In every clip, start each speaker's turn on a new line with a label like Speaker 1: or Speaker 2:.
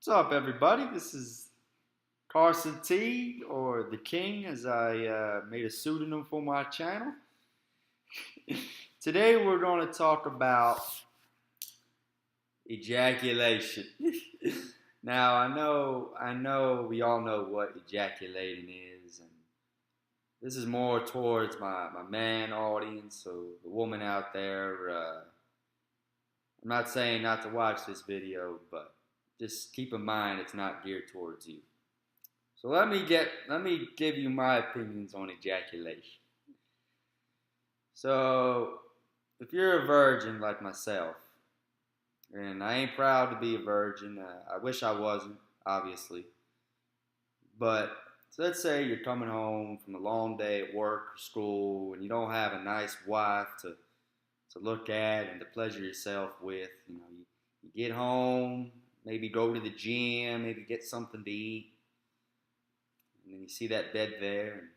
Speaker 1: What's up, everybody? This is Carson T, or the King, as I made a pseudonym for my channel. Today, we're going to talk about ejaculation. Now, I know, we all know what ejaculating is, and this is more towards my man audience. So, the woman out there, I'm not saying not to watch this video, but just keep in mind it's not geared towards you. So let me give you my opinions on ejaculation. So if you're a virgin like myself, and I ain't proud to be a virgin, I wish I wasn't, obviously. But so let's say you're coming home from a long day at work or school, and you don't have a nice wife to look at and to pleasure yourself with. You get home, maybe go to the gym, maybe get something to eat, and then you see that bed there, and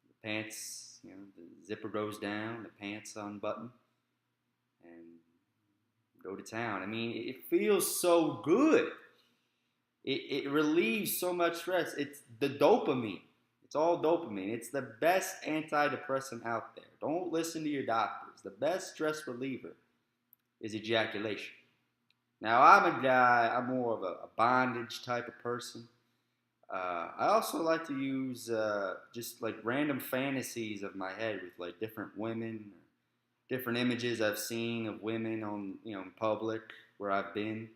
Speaker 1: the pants, the zipper goes down, the pants unbutton, and go to town. I mean, it feels so good. It relieves so much stress. It's the dopamine. It's all dopamine. It's the best antidepressant out there. Don't listen to your doctors. The best stress reliever is ejaculation. Now, I'm a guy, I'm more of a bondage type of person. I also like to use just like random fantasies of my head with like different women, different images I've seen of women on, in public where I've been.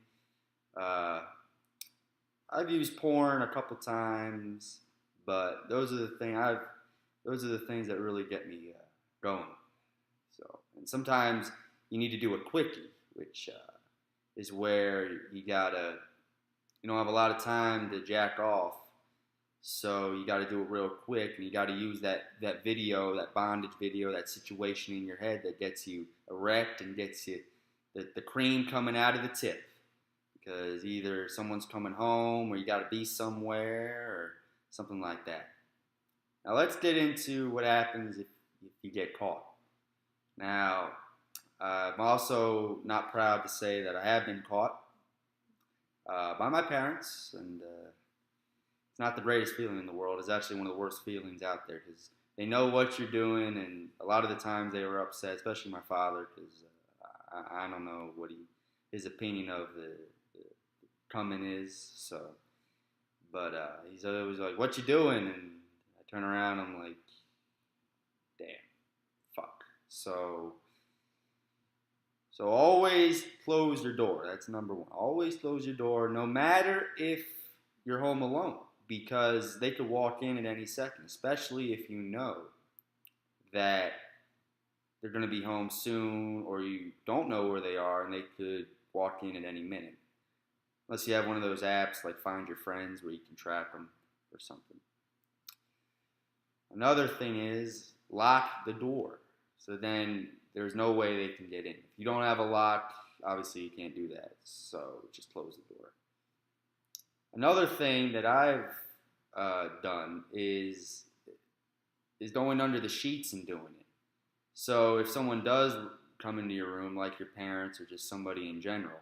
Speaker 1: I've used porn a couple times, but those are the things that really get me going. So, and sometimes you need to do a quickie, which is where you don't have a lot of time to jack off. So you got to do it real quick, and you got to use that video, that bondage video, that situation in your head that gets you erect and gets you the cream coming out of the tip. Because either someone's coming home or you got to be somewhere or something like that. Now let's get into what happens if you get caught. Now, I'm also not proud to say that I have been caught by my parents, and it's not the greatest feeling in the world. It's actually one of the worst feelings out there because they know what you're doing, and a lot of the times they were upset, especially my father, because I don't know what his opinion of the coming is. So, but he's always like, "What you doing?" And I turn around, I'm like, "Damn, fuck." So always close your door. That's number one. Always close your door, no matter if you're home alone, because they could walk in at any second, especially if you know that they're going to be home soon, or you don't know where they are and they could walk in at any minute. Unless you have one of those apps like Find Your Friends where you can track them or something. Another thing is lock the door. So then there's no way they can get in. If you don't have a lock, obviously you can't do that. So just close the door. Another thing that I've done is going under the sheets and doing it. So if someone does come into your room, like your parents or just somebody in general,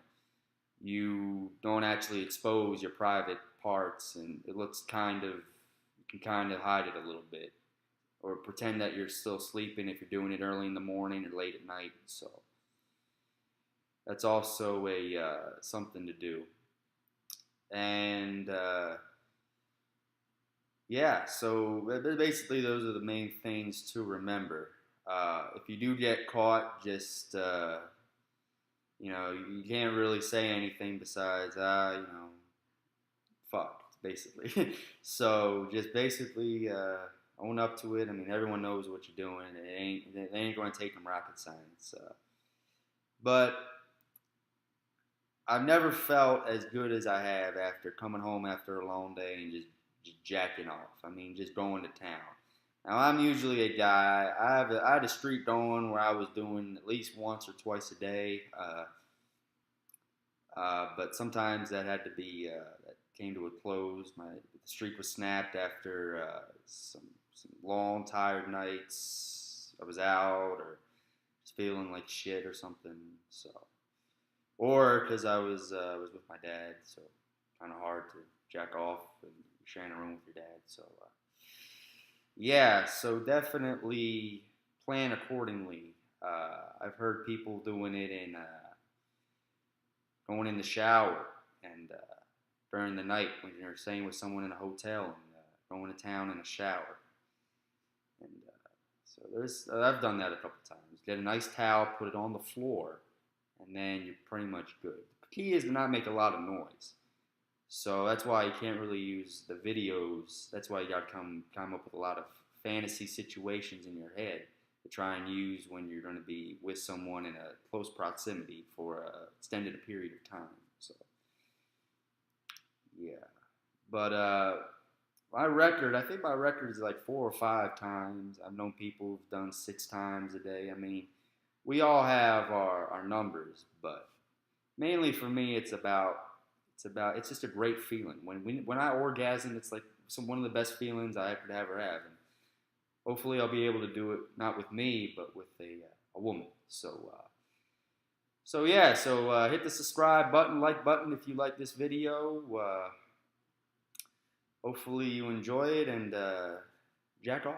Speaker 1: you don't actually expose your private parts, and it looks you can kind of hide it a little bit, or pretend that you're still sleeping if you're doing it early in the morning or late at night. So that's also something to do. And yeah, so basically those are the main things to remember. If you do get caught, just you can't really say anything besides fuck, basically. So just basically own up to it. I mean, everyone knows what you're doing. They ain't going to take them rocket science. But I've never felt as good as I have after coming home after a long day and just jacking off. I mean, just going to town. Now, I'm usually a guy, I had a streak going where I was doing at least once or twice a day. But sometimes that had to be, that came to a close. The streak was snapped after some long, tired nights. I was out or just feeling like shit or something. So, or because I was with my dad. So kind of hard to jack off and sharing a room with your dad. So yeah, so definitely plan accordingly. I've heard people doing it in going in the shower and during the night when you're staying with someone in a hotel and going to town in a shower. And so I've done that a couple times. Get a nice towel, put it on the floor, and then you're pretty much good. The key is to not make a lot of noise. So that's why you can't really use the videos. That's why you got to come up with a lot of fantasy situations in your head to try and use when you're going to be with someone in a close proximity for an extended period of time. So yeah, but I think my record is like 4 or 5 times. I've known people who've done 6 times a day. I mean, we all have our numbers, but mainly for me, it's just a great feeling. When I orgasm, it's like one of the best feelings I could ever have. And hopefully, I'll be able to do it not with me, but with a woman. So yeah. So hit the subscribe button, like button if you like this video. Hopefully, you enjoy it and jack off.